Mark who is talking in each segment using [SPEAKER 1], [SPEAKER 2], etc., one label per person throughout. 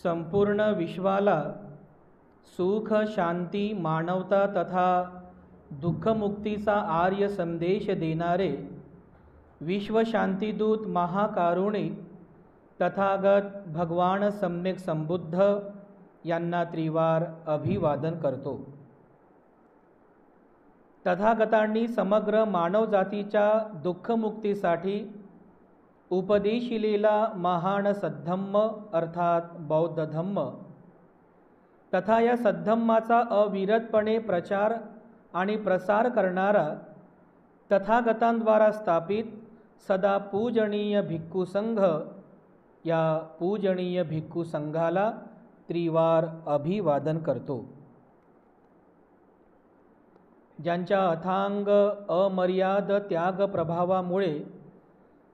[SPEAKER 1] संपूर्ण विश्वाला सुख शांती मानवता तथा दुःखमुक्तीचा आर्य संदेश देणारे विश्वशांतीदूत महाकारुणिक तथागत भगवान सम्यक संबुद्ध यांना त्रिवार अभिवादन करतो। तथागतांनी समग्र मानवजातीच्या दुःखमुक्तीसाठी उपदेशिलेला महान सद्धम्म अर्थात बौद्ध धम्म तथा या सद्धम्माचा अविरतपणे प्रचार आणि प्रसार करणारा तथागतांद्वारा स्थापित सदा पूजनीय भिक्खू संघ या पूजनीय भिक्खू संघाला त्रिवार अभिवादन करतो। ज्यांच्या अथांग अमर्याद त्याग प्रभावामुळे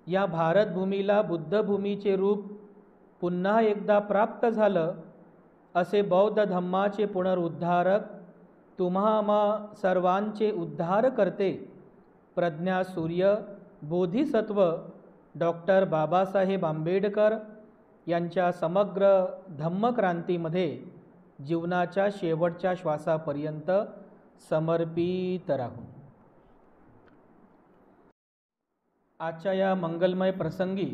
[SPEAKER 1] या भारतभूमीला बुद्धभूमीचे रूप पुन्हा एकदा प्राप्त झालं, असे बौद्ध धम्माचे पुनरुद्धारक तुम्हा आम्हा सर्वांचे उद्धार करते प्रज्ञासूर्य बोधिसत्व डॉक्टर बाबासाहेब आंबेडकर यांच्या समग्र धम्मक्रांतीमध्ये जीवनाच्या शेवटच्या श्वासापर्यंत समर्पित राहू। आजच्या या मंगलमय प्रसंगी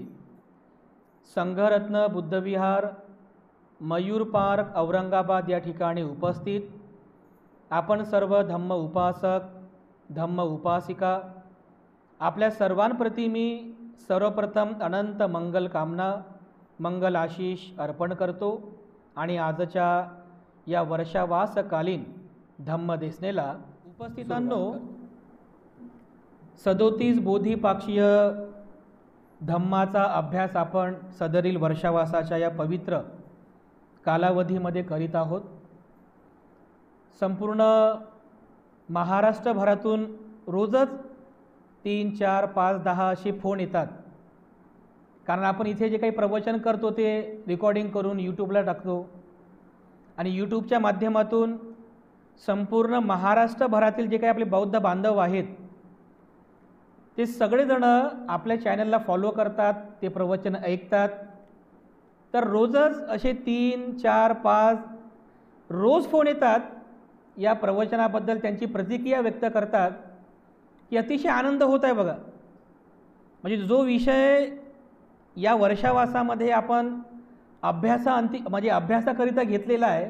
[SPEAKER 1] संघरत्न बुद्धविहार मयूर पार्क औरंगाबाद या ठिकाणी उपस्थित आपण सर्व धम्म उपासक धम्म उपासिका आपल्या सर्वांप्रती मी सर्वप्रथम अनंत मंगल कामना मंगल आशीष अर्पण करतो आणि आजच्या या वर्षावासकालीन धम्मदेसनेला उपस्थितांनो 37 बोधिपाक्षीय धम्माचा अभ्यास आपण सदरील वर्षावासाच्या या पवित्र कालावधीमध्ये करीत आहोत। संपूर्ण महाराष्ट्रभरातून रोजच 3, 4, 5, 10 असे फोन येतात, कारण आपण इथे जे काही प्रवचन करतो ते रेकॉर्डिंग करून यूट्यूबला टाकतो आणि यूट्यूबच्या माध्यमातून संपूर्ण महाराष्ट्रभरातील जे काही आपले बौद्ध बांधव आहेत ते सगळेजण आपल्या चॅनलला फॉलो करतात, ते प्रवचन ऐकतात। तर रोजच असे 3, 4, 5 रोज फोन येतात, या प्रवचनाबद्दल त्यांची प्रतिक्रिया व्यक्त करतात की अतिशय आनंद होत आहे बघा। म्हणजे जो विषय या वर्षावासामध्ये आपण अभ्यासाकरिता घेतलेला आहे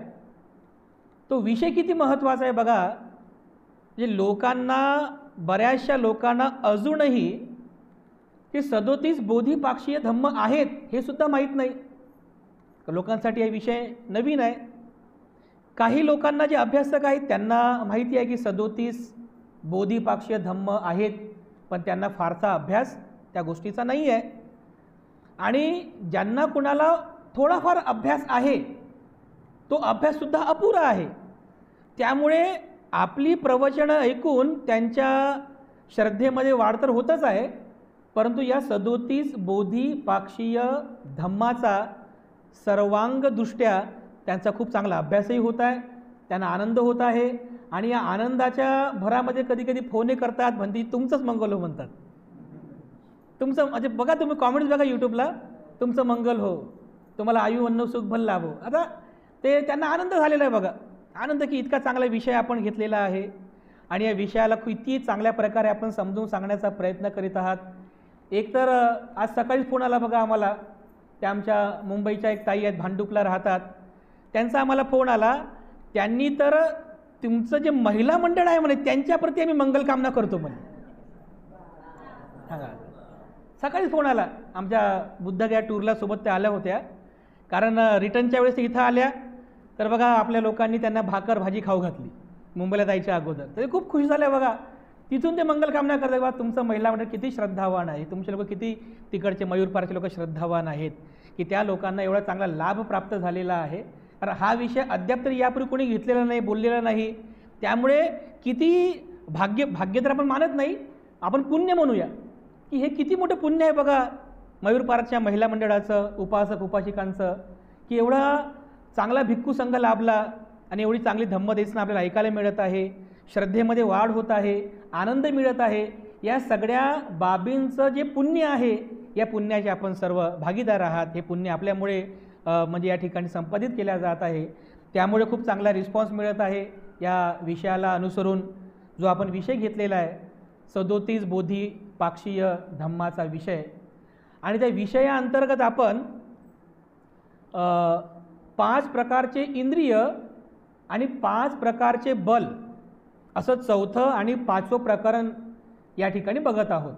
[SPEAKER 1] तो विषय किती महत्त्वाचा आहे बघा। म्हणजे लोकांना बऱ्याचशा लोकांना अजूनही ते 37 बोधिपाक्षीय धम्म आहेत हे सुद्धा माहीत नाही। लोकांसाठी हा विषय नवीन आहे। काही लोकांना जे अभ्यासक आहेत त्यांना माहिती आहे की 37 बोधिपाक्षीय धम्म आहेत, पण त्यांना फारसा अभ्यास त्या गोष्टीचा नाही आहे। आणि ज्यांना कुणाला थोडाफार अभ्यास आहे तो अभ्याससुद्धा अपुरा आहे। त्यामुळे आपली प्रवचनं ऐकून त्यांच्या श्रद्धेमध्ये वाढ तर होतच आहे, परंतु या 37 बोधिपाक्षीय धम्माचा सर्वांगदृष्ट्या त्यांचा खूप चांगला अभ्यासही होत आहे, त्यांना आनंद होत आहे। आणि या आनंदाच्या भरामध्ये कधी कधी फोन करतात, म्हणते तुमचंच मंगल हो म्हणतात, तुमचं म्हणजे बघा तुम्ही कॉमेंट्स बघा यूट्यूबला, तुमचं मंगल हो, तुम्हाला आयु अन्न सुख भल लाभो। आता ते त्यांना आनंद झालेला आहे बघा, आनंद की इतका चांगला विषय आपण घेतलेला आहे आणि या विषयाला किती चांगल्या प्रकारे आपण समजून सांगण्याचा प्रयत्न करीत आहात। एकतर आज सकाळी फोन आला बघा आम्हाला, त्या आमच्या मुंबईच्या एक ताई आहेत, भांडुपला राहतात, त्यांचा आम्हाला फोन आला। त्यांनी तर तुमचं जे महिला मंडळ आहे म्हणे त्यांच्याप्रती आम्ही मंगलकामना करतो म्हणे। हां, सकाळीच फोन आला। आमच्या बुद्धगया टूरला सोबत त्या आल्या होत्या, कारण रिटर्नच्या वेळेस इथं आल्या तर बघा आपल्या लोकांनी त्यांना भाकर भाजी खाऊ घातली मुंबईला जायच्या अगोदर, तर खूप खुश झाल्या बघा। तिथून ते मंगलकामना करतात, बघा तुमचं महिला मंडळ किती श्रद्धावान आहे, तुमचे लोक किती तिकडचे मयूर पार्कचे लोक श्रद्धावान आहेत की त्या लोकांना एवढा चांगला लाभ प्राप्त झालेला आहे। कारण हा विषय अद्याप तरी यापूर्वी कोणी घेतलेला नाही, बोललेला नाही, त्यामुळे किती भाग्य तर आपण मानत नाही, आपण पुण्य म्हणूया की हे किती मोठं पुण्य आहे बघा मयूर पार्कच्या महिला मंडळाचं, उपासक उपासिकांचं, की एवढा चांगला भिक्खू संघ लाभला आणि एवढी चांगली धम्मदेसना आपल्याला ऐकायला मिळत आहे, श्रद्धेमध्ये वाढ होत आहे, आनंद मिळत आहे। या सगळ्या बाबींचं जे पुण्य आहे या पुण्याचे आपण सर्व भागीदार आहात। हे पुण्य आपल्यामुळे म्हणजे या ठिकाणी संपादित केल्या जात आहे. त्यामुळे खूप चांगला रिस्पॉन्स मिळत आहे या विषयाला अनुसरून. जो आपण विषय घेतलेला आहे 37 बोधिपाक्षीय धम्माचा विषय, आणि त्या विषयाअंतर्गत आपण 5 प्रकारचे इंद्रिय आणि 5 प्रकारचे बल असं चौथं आणि 5वं प्रकरण या ठिकाणी बघत आहोत.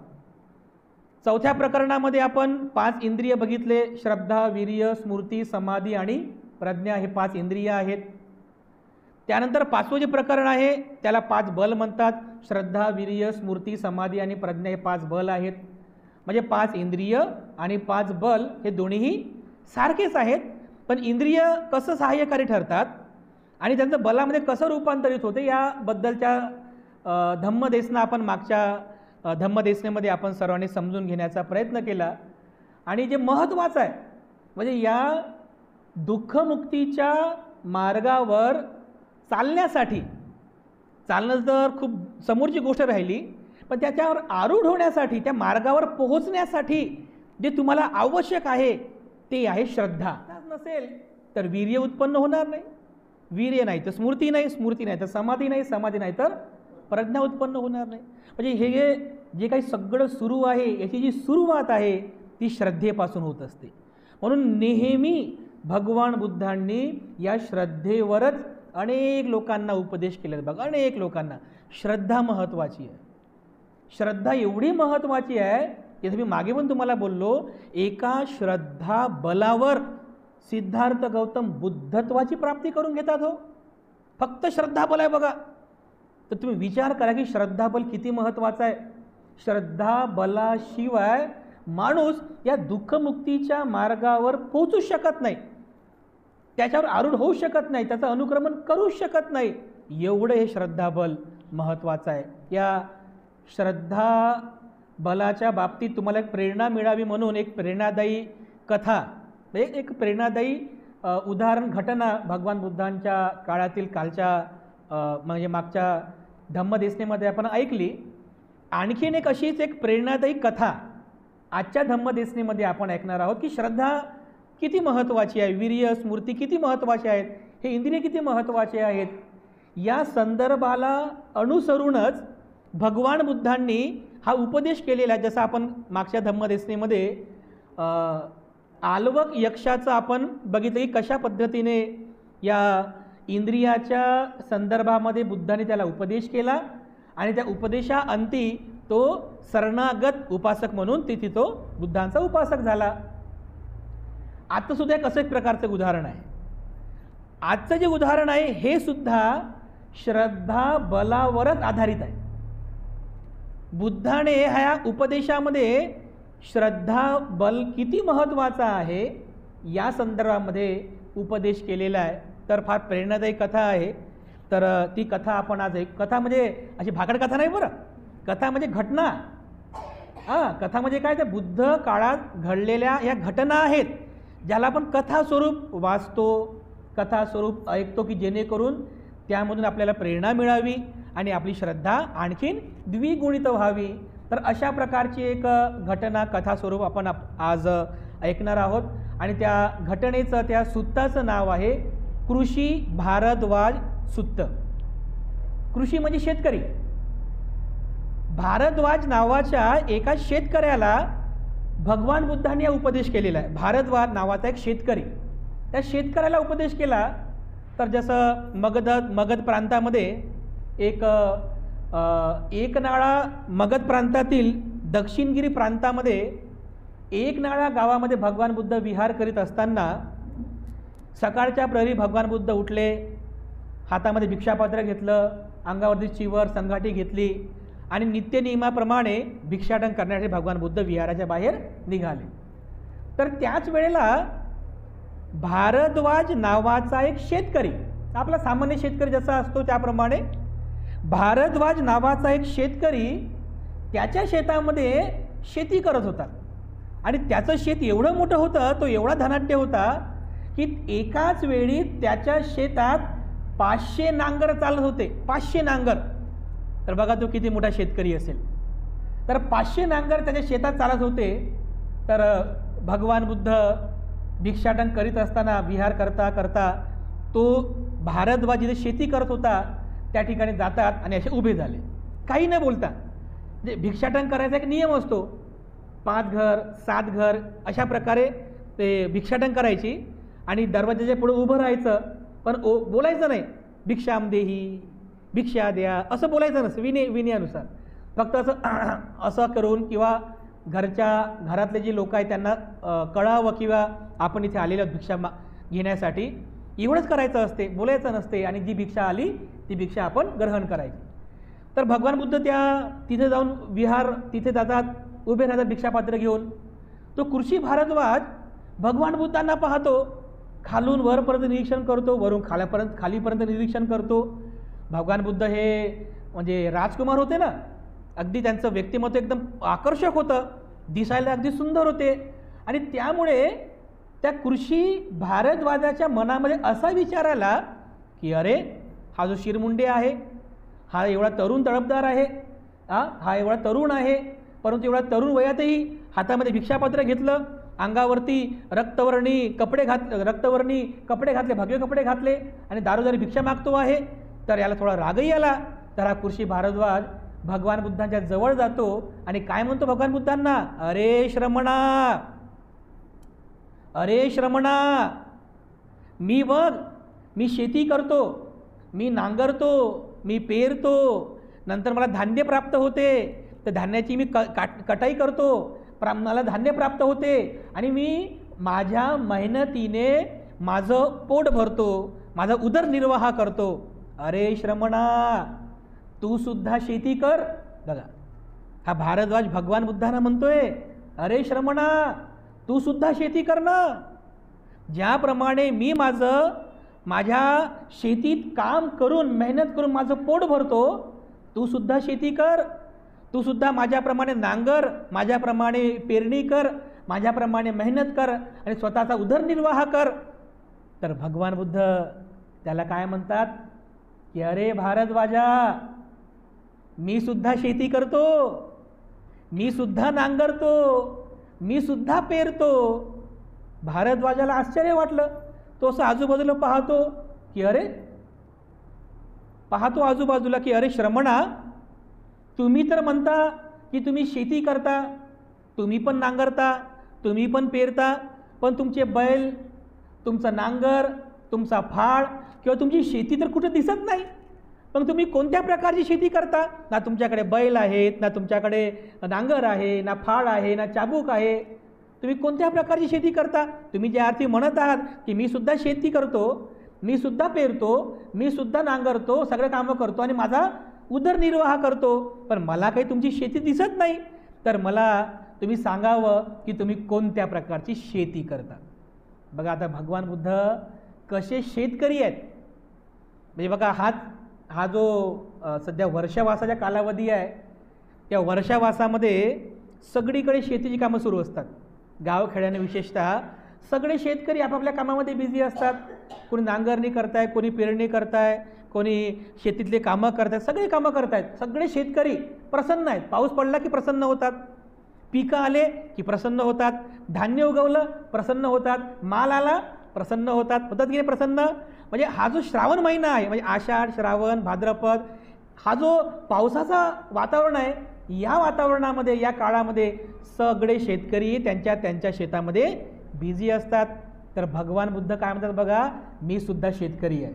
[SPEAKER 1] चौथ्या प्रकरणामध्ये आपण 5 इंद्रिय बघितले. श्रद्धा, वीर्य, स्मृती, समाधी आणि प्रज्ञा हे 5 इंद्रिय आहेत. त्यानंतर 5वं जे प्रकरण आहे त्याला 5 बल म्हणतात. श्रद्धा, वीर्य, स्मृती, समाधी आणि प्रज्ञा हे 5 बल आहेत. म्हणजे 5 इंद्रिय आणि 5 बल हे दोन्हीही सारखेच आहेत, पण इंद्रिय कसं सहाय्यकारी ठरतात आणि त्यांचं बलामध्ये कसं रूपांतरित होते याबद्दलच्या धम्मदेशना आपण मागच्या धम्मदेशनेमध्ये आपण सर्वांनी समजून घेण्याचा प्रयत्न केला. आणि जे महत्त्वाचं आहे म्हणजे या दुःखमुक्तीच्या मार्गावर चालण्यासाठी, चालणं तर खूप समोरची गोष्ट राहिली, पण त्याच्यावर आरूढ होण्यासाठी, त्या मार्गावर पोहोचण्यासाठी जे तुम्हाला आवश्यक आहे ते आहे श्रद्धा. नसेल तर वीर्य उत्पन्न होणार नाही, वीर्य नाही तर स्मृती नाही, स्मृती नाही तर समाधी नाही, समाधी नाही तर प्रज्ञा उत्पन्न होणार नाही. म्हणजे हे जे काही सगळं सुरू आहे याची जी सुरुवात आहे ती श्रद्धेपासून होत असते. म्हणून नेहमी भगवान बुद्धांनी या श्रद्धेवरच अनेक लोकांना उपदेश केले. बघा, अनेक लोकांना श्रद्धा महत्त्वाची आहे. श्रद्धा एवढी महत्त्वाची आहे की मी मागे पण तुम्हाला बोललो, एका श्रद्धा बलावर सिद्धार्थ गौतम बुद्धत्वाची प्राप्ती करून घेतात. हो, फक्त श्रद्धा बल आहे बघा. तर तुम्ही विचार करा की श्रद्धा बल किती महत्त्वाचं आहे. श्रद्धा बलाशिवाय माणूस या दुःखमुक्तीच्या मार्गावर पोहोचू शकत नाही, त्याच्यावर आरूढ होऊ शकत नाही, त्याचं अनुक्रमण करू शकत नाही. एवढं हे श्रद्धाबल महत्त्वाचं आहे. या श्रद्धा बलाच्या बाबतीत तुम्हाला एक प्रेरणा मिळावी म्हणून एक प्रेरणादायी कथा, एक प्रेरणादायी उदाहरण घटना भगवान बुद्धांच्या काळातील कालच्या म्हणजे मागच्या धम्मदेशनेमध्ये आपण ऐकली. आणखीन एक अशीच एक प्रेरणादायी कथा आजच्या धम्मदेशनेमध्ये आपण ऐकणार आहोत की श्रद्धा किती महत्त्वाची आहे, वीर्य, स्मृती किती महत्त्वाचे आहेत, हे इंद्रिय किती महत्त्वाचे आहेत. या संदर्भाला अनुसरूनच भगवान बुद्धांनी हा उपदेश केलेला आहे. जसं आपण मागच्या धम्मदेशनेमध्ये आलवक यक्षाचं आपण बघितलं की कशा पद्धतीने या इंद्रियाच्या संदर्भामध्ये बुद्धाने त्याला उपदेश केला आणि त्या उपदेशाअंती तो शरणागत उपासक म्हणून तिथे तो बुद्धांचा उपासक झाला. आता सुद्धा एक असं एक प्रकारचं उदाहरण आहे. आजचं जे उदाहरण आहे हे सुद्धा श्रद्धा बलावरच आधारित आहे. बुद्धाने ह्या उपदेशामध्ये श्रद्धा बल किती महत्त्वाचा आहे या संदर्भामध्ये उपदेश केलेला आहे. तर फार प्रेरणादायी कथा आहे. तर ती कथा आपण आज एक, कथा म्हणजे अशी भाकड कथा नाही बरं, कथा म्हणजे घटना. कथा म्हणजे काय, त्या बुद्ध काळात घडलेल्या या घटना आहेत ज्याला आपण कथा स्वरूप वाचतो, कथा स्वरूप ऐकतो की जेणेकरून त्यामधून आपल्याला प्रेरणा मिळावी आणि आपली श्रद्धा आणखीन द्विगुणित व्हावी. तर अशा प्रकारची एक घटना कथा स्वरूप आपण आज ऐकणार आहोत. आणि त्या घटनेचं, त्या सुत्ताचं नाव आहे कृषी भारद्वाज सुत्त. कृषी म्हणजे शेतकरी. भारद्वाज नावाच्या एका शेतकऱ्याला भगवान बुद्धांनी उपदेश केलेला आहे. भारद्वाज नावाचा एक शेतकरी, त्या शेतकऱ्याला उपदेश केला. तर जसं मगध प्रांतामध्ये एकनाळा मगध प्रांतातील दक्षिणगिरी प्रांतामध्ये एकनाळा गावामध्ये भगवान बुद्ध विहार करीत असताना सकाळच्या प्रहरी भगवान बुद्ध उठले, हातामध्ये भिक्षापात्र घेतलं, अंगावरती चिवर संघाटी घेतली आणि नित्यनियमाप्रमाणे भिक्षाटन करण्यासाठी भगवान बुद्ध विहाराच्या बाहेर निघाले. तर त्याच वेळेला भारद्वाज नावाचा एक शेतकरी, आपला सामान्य शेतकरी जसा असतो त्याप्रमाणे भारद्वाज नावाचा एक शेतकरी त्याच्या शेतामध्ये शेती करत होता. आणि त्याचं शेत एवढं मोठं होतं, तो एवढा धनाढ्य होता की एकाच वेळी त्याच्या शेतात 500 नांगर चालत होते. 500 नांगर. तर बघा तो किती मोठा शेतकरी असेल. तर 500 नांगर त्याच्या शेतात चालत होते. तर भगवान बुद्ध भिक्षाटन करीत असताना विहार करता करता तो भारद्वाज जिथे शेती करत होता त्या ठिकाणी जातात आणि असे उभे झाले, काही न बोलता. म्हणजे भिक्षाटन करायचा एक नियम असतो, 5 घर 7 घर अशा प्रकारे ते भिक्षाटन करायची आणि दरवाजाच्या पुढे उभं राहायचं, पण बोलायचं नाही भिक्षाम देही, भिक्षा द्या असं बोलायचं नसतं विनयानुसार. फक्त असं करून किंवा घरातले जे लोक आहेत त्यांना कळावं किंवा आपण इथे आलेलो भिक्षा घेण्यासाठी, एवढंच करायचं असते, बोलायचं नसते. आणि जी भिक्षा आली ती भिक्षा आपण ग्रहण करायची. तर भगवान बुद्ध तिथे जाऊन तिथे जातात, उभे राहतात भिक्षापात्र घेऊन. तो कृषी भारद्वाज भगवान बुद्धांना पाहतो, खालून वरपर्यंत निरीक्षण करतो, वरून खालीपर्यंत निरीक्षण करतो. भगवान बुद्ध हे म्हणजे राजकुमार होते ना, अगदी त्यांचं व्यक्तिमत्व एकदम आकर्षक होतं, दिसायला अगदी सुंदर होते. आणि त्यामुळे त्या कृषी भारद्वाजाच्या मनामध्ये असा विचार आला की अरे हा जो शिरमुंडे आहे, हा एवढा तरुण तडफदार आहे, हा एवढा तरुण आहे, परंतु एवढा तरुण वयातही हातामध्ये भिक्षापत्र घेतलं, अंगावरती रक्तवर्णी कपडे घातले, भगवे कपडे घातले आणि दारोदारी भिक्षा मागतो आहे. तर याला थोडा रागही आला. तर हा कृषी भारद्वाज भगवान बुद्धांच्या जवळ जातो आणि काय म्हणतो भगवान बुद्धांना, अरे श्रमणा, मी शेती करतो, मी नांगरतो, मी पेरतो, नंतर मला धान्य प्राप्त होते, तर धान्याची मी कटाई करतो, मला धान्य प्राप्त होते आणि मी माझ्या मेहनतीने माझं पोट भरतो, माझा उदरनिर्वाह करतो. अरे श्रमणा, तू सुद्धा शेती कर. बघा, हा भारद्वाज भगवान बुद्धांना म्हणतोय, अरे श्रमणा, तू सुद्धा शेती कर ना. ज्याप्रमाणे मी माझ्या शेतीत काम करून मेहनत करून माझं पोट भरतो, तू सुद्धा शेती कर, तू सुद्धा माझ्याप्रमाणे नांगर, माझ्याप्रमाणे पेरणी कर, माझ्याप्रमाणे मेहनत कर आणि स्वतःचा उदरनिर्वाह कर. तर भगवान बुद्ध त्याला काय म्हणतात की अरे भारद्वाजा, मी सुद्धा शेती करतो, मी सुद्धा नांगरतो, मी सुद्धा पेरतो. भारद्वाजाला आश्चर्य वाटलं. तो असं आजूबाजूला पाहतो आजूबाजूला की अरे श्रमणा, तुम्ही तर म्हणता की तुम्ही शेती करता, तुम्ही पण नांगरता, तुम्ही पण पेरता, पण तुमचे बैल, तुमचा नांगर, तुमचा फाळ किंवा तुमची शेती तर कुठं दिसत नाही. पण तुम्ही कोणत्या प्रकारची शेती करता? ना तुमच्याकडे बैल आहेत, ना तुमच्याकडे नांगर आहे, ना फाळ आहे, ना चाबूक आहे. तुम्ही कोणत्या प्रकारची शेती करता? तुम्ही ज्या अर्थी म्हणत आहात की मी सुद्धा शेती करतो, मी सुद्धा पेरतो, मी सुद्धा नांगरतो, सगळे कामं करतो आणि माझा उदरनिर्वाह करतो, पण मला काही तुमची शेती दिसत नाही. तर मला तुम्ही सांगावं की तुम्ही कोणत्या प्रकारची शेती करता. बघा आता भगवान बुद्ध कसे शेतकरी आहेत. म्हणजे बघा हा जो सध्या वर्षावासाचा कालावधी आहे, त्या वर्षावासामध्ये सगळीकडे शेतीची कामं सुरू असतात. गावखेड्याने विशेषतः सगळे शेतकरी आपापल्या कामामध्ये बिझी असतात. कोणी नांगरणी करताय, कोणी पेरणी करताय, कोणी शेतीतले कामं करतायत, सगळे कामं करतायत. सगळे शेतकरी प्रसन्न आहेत. पाऊस पडला की प्रसन्न होतात, पिकं आले की प्रसन्न होतात, धान्य उगवलं प्रसन्न होतात, माल आला प्रसन्न होतात की प्रसन्न. म्हणजे हा जो श्रावण महिना आहे, म्हणजे आषाढ, श्रावण, भाद्रपद, हा जो पावसाचा वातावरण आहे, या वातावरणामध्ये, या काळामध्ये सगळे शेतकरी त्यांच्या शेतामध्ये बिझी असतात. तर भगवान बुद्ध काय म्हणतात बघा, मी सुद्धा शेतकरी आहे,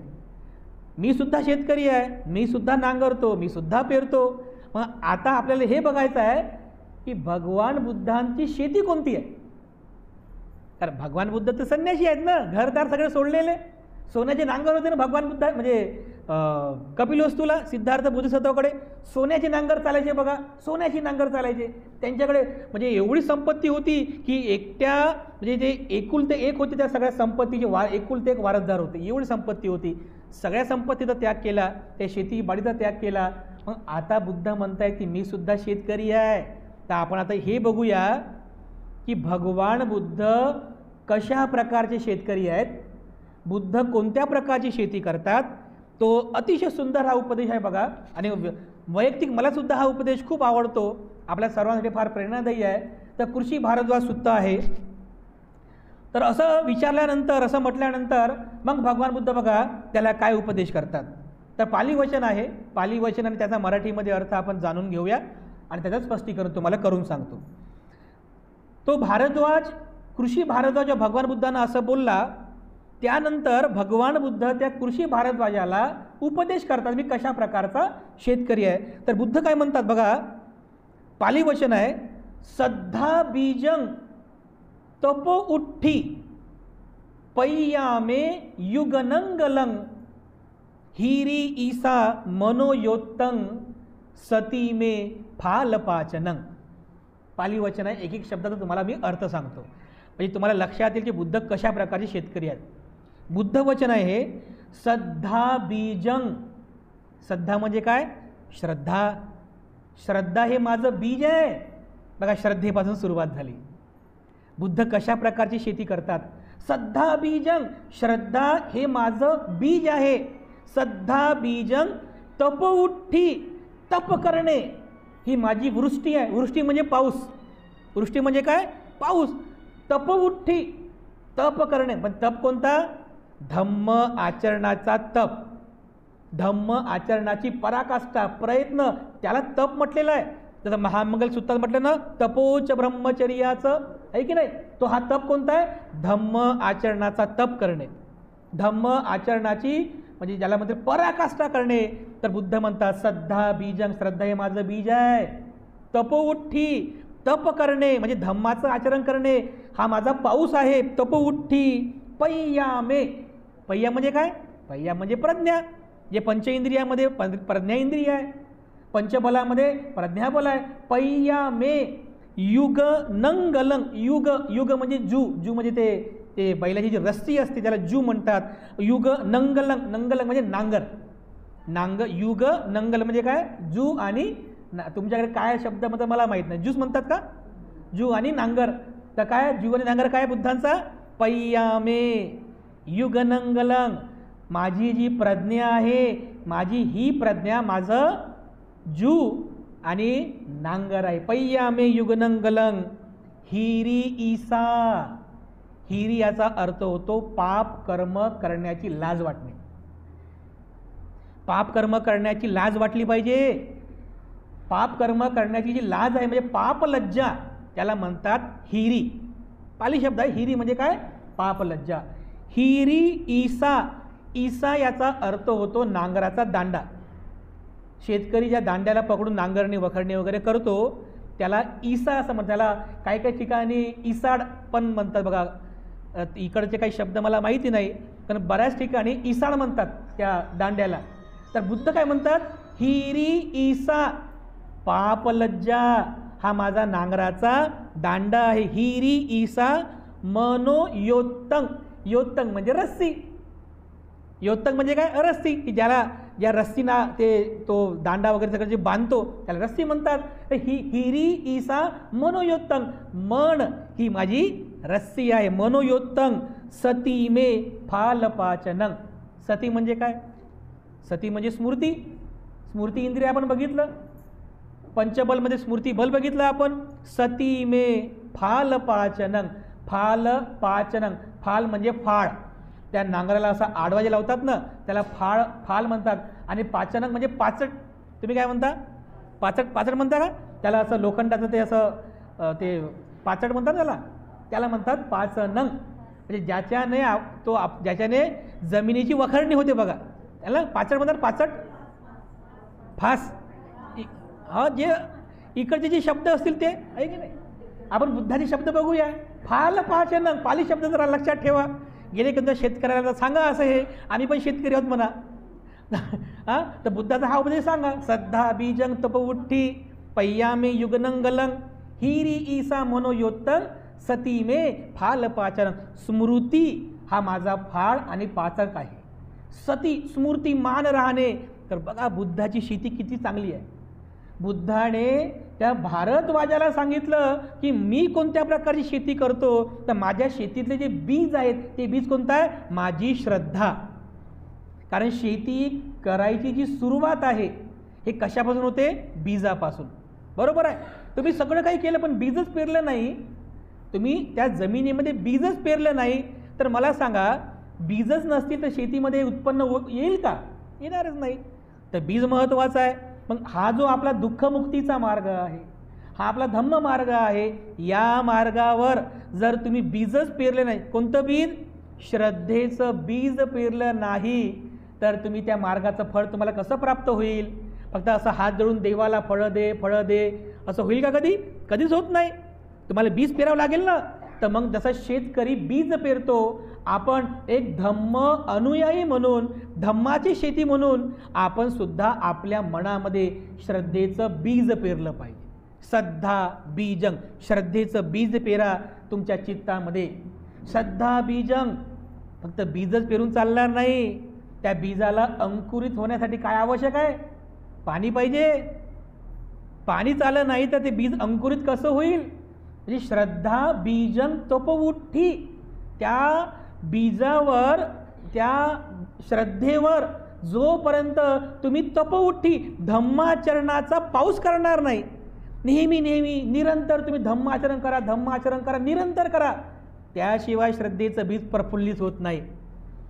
[SPEAKER 1] मी सुद्धा नांगरतो, मी सुद्धा पेरतो. मग आता आपल्याला हे बघायचं आहे की भगवान बुद्धांची शेती कोणती आहे. कारण भगवान बुद्ध तर संन्यासी आहेत ना, घरदार सगळे सोडलेले. सोन्याचे नांगर होते ना भगवान बुद्ध, म्हणजे कपिलवस्तूला सिद्धार्थ बोधिसत्वाकडे सोन्याचे नांगर चालायचे. बघा, सोन्याची नांगर चालायचे त्यांच्याकडे. म्हणजे एवढी संपत्ती होती की म्हणजे जे एकुलते एक होते त्या सगळ्या संपत्तीचे एकुलते एक वारसदार होते. एवढी संपत्ती होती. सगळ्या संपत्तीचा त्याग केला, त्या शेतीबाडीचा त्याग केला. मग आता बुद्ध म्हणतायत की मी सुद्धा शेतकरी आहे. तर आपण आता हे बघूया की भगवान बुद्ध कशा प्रकारचे शेतकरी आहेत, बुद्ध कोणत्या प्रकारची शेती करतात. तो अतिशय सुंदर हा उपदेश आहे बघा. आणि वैयक्तिक मला सुद्धा हा उपदेश खूप आवडतो, आपल्या सर्वांसाठी फार प्रेरणादायी आहे. तर कृषी भारद्वाज सुद्धा आहे. तर असं विचारल्यानंतर, असं म्हटल्यानंतर मग भगवान बुद्ध बघा त्याला काय उपदेश करतात. तर पाली वचन आहे, पाली वचन आणि त्याचा मराठीमध्ये अर्थ आपण जाणून घेऊया आणि त्याचं स्पष्टीकरण तुम्हाला करून सांगतो. तो भारद्वाज, कृषी भारद्वाज भगवान बुद्धांना असं बोलला, त्यानंतर भगवान बुद्ध त्या कृषी भारद्वाजाला उपदेश करतात, मी कशा प्रकारचा शेतकरी आहे. तर बुद्ध काय म्हणतात बघा, पाली वचन आहे, सद्धा बीजं तपो उठ्ठी पय्यामे युगनंगलं हिरी ईसा मनोयोत्तं सती मे फालपाचनं. पाली वचन आहे, एक एक शब्दाचा तुम्हाला मी अर्थ सांगतो म्हणजे तुम्हाला लक्षात येईल की बुद्ध कशा प्रकारचे शेतकरी आहेत. बुद्ध वचन आहे हे, सद्धा बीजं, सद्धा म्हणजे काय, श्रद्धा. श्रद्धा हे माझं बीज आहे बघा, श्रद्धेपासून सुरुवात झाली. बुद्ध कशा प्रकारची शेती करतात, सद्धा बीजं, श्रद्धा हे माझं बीज आहे. सद्धा बीजं तप उठ्ठी, तप करणे ही माझी वृष्टी आहे. वृष्टी म्हणजे पाऊस, वृष्टी म्हणजे काय, पाऊस. तप उठ्ठी, तप करणे, पण तप कोणता, धम्म आचरणाचा तप, धम्म आचरणाची पराकाष्ठा, प्रयत्न, त्याला तप म्हटलेला आहे. जसं महामंगल सूत्रात म्हटलं ना, तपोच ब्रह्मचर्याचं आहे की नाही, तो हा तप कोणता आहे, धम्म आचरणाचा तप करणे, धम्म आचरणाची म्हणजे ज्याला म्हणते पराकाष्ठा करणे. तर बुद्ध म्हणतात सद्धा बीजं, श्रद्धा हे माझं बीज आहे. तपो उठ्ठी, तप करणे म्हणजे धम्माचं आचरण करणे हा माझा पाऊस आहे. तपो उठ्ठी पय्यामे, पय्या म्हणजे काय, पय्या म्हणजे प्रज्ञा, जे पंचेंद्रियामध्ये प्रज्ञा इंद्रिय आहे, पंचबलामध्ये प्रज्ञाबल आहे. पय्यामे युग नंगलं, युग, युग म्हणजे जू, जू म्हणजे ते बैलाची जी रस्सी असते त्याला जू म्हणतात. युग नंगलं, नंगलं म्हणजे नांगर, नांग, युग नंगल म्हणजे काय, जू आणि तुमच्याकडे काय शब्द म्हणजे मला माहीत नाही, जूस म्हणतात का, जू आणि नांगर. तर काय जू आणि नांगर काय बुद्धांचा, पय्यामे युग नंगलं, माझी जी प्रज्ञा आहे, माझी ही प्रज्ञा माझं जू आणि नांगर आहे. पय्यामे युग नंगलं हिरी ईसा, हिरी याचा अर्थ होतो पाप कर्म करण्याची लाज वाटणे. पाप कर्म करण्याची लाज वाटली पाहिजे. पाप कर्म करण्याची जी लाज आहे म्हणजे पाप लज्जा, त्याला म्हणतात हिरी. पाली शब्द आहे हिरी म्हणजे काय, पाप लज्जा. हिरी ईसा, ईसा याचा अर्थ होतो नांगराचा दांडा. शेतकरी ज्या दांड्याला पकडून नांगरणी वखरणी वगैरे करतो त्याला ईसा असं म्हणतात. त्याला काही काही ठिकाणी ईसाड पण म्हणतात बघा, इकडचे काही शब्द मला माहिती नाही पण बऱ्याच ठिकाणी ईसाड म्हणतात त्या दांड्याला. तर बुद्ध काय म्हणतात, हिरी ईसा, पाप लज्जा हा माझा नांगराचा दांडा आहे. हिरी ईसा मनो योत्तंग, योत्तंग म्हणजे रस्सी, योत्तंग म्हणजे काय, रस्सी, की ज्याला ज्या रस्सीना तो दांडा वगैरे सगळं जे बांधतो त्याला रस्सी म्हणतात. तर हिरी ईसा मनोयोत्तंग, मन ही माझी रस्सी आहे, मनोयोत्तंग. सती मे फालपाचनं, सती म्हणजे काय, सती म्हणजे स्मृती, स्मृती इंद्रिय आपण बघितलं, पंचबलमध्ये स्मृती बल बघितलं आपण. सती मे फालपाचनं, फालपाचनं, फाल म्हणजे फाळ, त्या नांगराला असा आडवा जे लावतात ना त्याला फाळ, फाल म्हणतात. आणि पाचनक म्हणजे पाचट, तुम्ही काय म्हणता, पाचट, पाचट म्हणता का, त्याला असं लोखंडाचं ते असं ते पाचट म्हणतात त्याला, त्याला म्हणतात पाचनंग. म्हणजे ज्याच्याने ज्याच्याने जमिनीची वखरणी होते बघा त्याला पाचट म्हणतात. पाचट, फास, हा जे इकडचे जे शब्द असतील ते आहे की नाही. आपण बुद्धाचे शब्द बघूया. फाल पाचनंग, पाली शब्द जरा लक्षात ठेवा. गेले कधी शेतकऱ्याला सांगा असं, हे आम्ही पण शेतकरी आहोत म्हणा. हां, तर बुद्धाचा हा उपदेश सांगा, सद्धा बीजं तप उठ्ठी पय्यामे युगनंगलं हिरी ईसा मनोयोत्तंग सती मे फाल पाचन. स्मृती हा माझा फाळ आणि पाचक आहे. सती स्मृती मान राहणे. तर बघा बुद्धाची शेती किती चांगली आहे. बुद्धाने त्या भारद्वाजाला सांगितलं की मी कोणत्या प्रकारची शेती करतो, तर माझ्या शेतीतले जे बीज आहेत ते बीज कोणतं आहे, माझी श्रद्धा. कारण शेती करायची जी सुरुवात आहे हे कशापासून होते, बीजापासून. बरोबर आहे, तुम्ही सगळं काही केलं पण बीजच पेरलं नाही तुम्ही त्या जमिनीमध्ये बीजच पेरलं नाही तर मला सांगा, बीजच नसतील तर शेतीमध्ये उत्पन्न येईल का? येणारच नाही. तर बीज महत्त्वाचं आहे. मग हा जो आपला दुःखमुक्तीचा मार्ग आहे, हा आपला धम्म मार्ग आहे, या मार्गावर जर तुम्ही बीजच पेरले नाही, कोणतं बीज? श्रद्धेचं बीज पेरलं नाही तर तुम्ही त्या मार्गाचं फळ तुम्हाला कसं प्राप्त होईल? फक्त असं हात जोडून देवाला फळं दे फळं दे असं होईल का? कधीच होत नाही. तुम्हाला बीज पेरावं लागेल ना. तर मग जसा शेतकरी बीज पेरतो, आपण एक धम्म अनुयायी म्हणून, धम्माची शेती म्हणून आपण सुद्धा आपल्या मनामध्ये श्रद्धेचं बीज पेरलं पाहिजे. श्रद्धा बीजं, श्रद्धेचं बीज पेरा तुमच्या चित्तामध्ये. श्रद्धा बीजं, फक्त बीजच पेरून चालणार नाही. त्या बीजाला अंकुरित होण्यासाठी काय आवश्यक आहे? पाणी पाहिजे. पाणी चाललं नाही तर ते बीज अंकुरित कसं होईल? म्हणजे श्रद्धा बीजं तपोवुठ्ठी, त्या बीजावर, त्या श्रद्धेवर जोपर्यंत तुम्ही तपोवुठ्ठी धम्माचरणाचा पाऊस करणार नाही, नेहमी निरंतर तुम्ही धम्माचरण करा निरंतर करा, त्याशिवाय श्रद्धेचं बीज प्रफुल्लित होत नाही.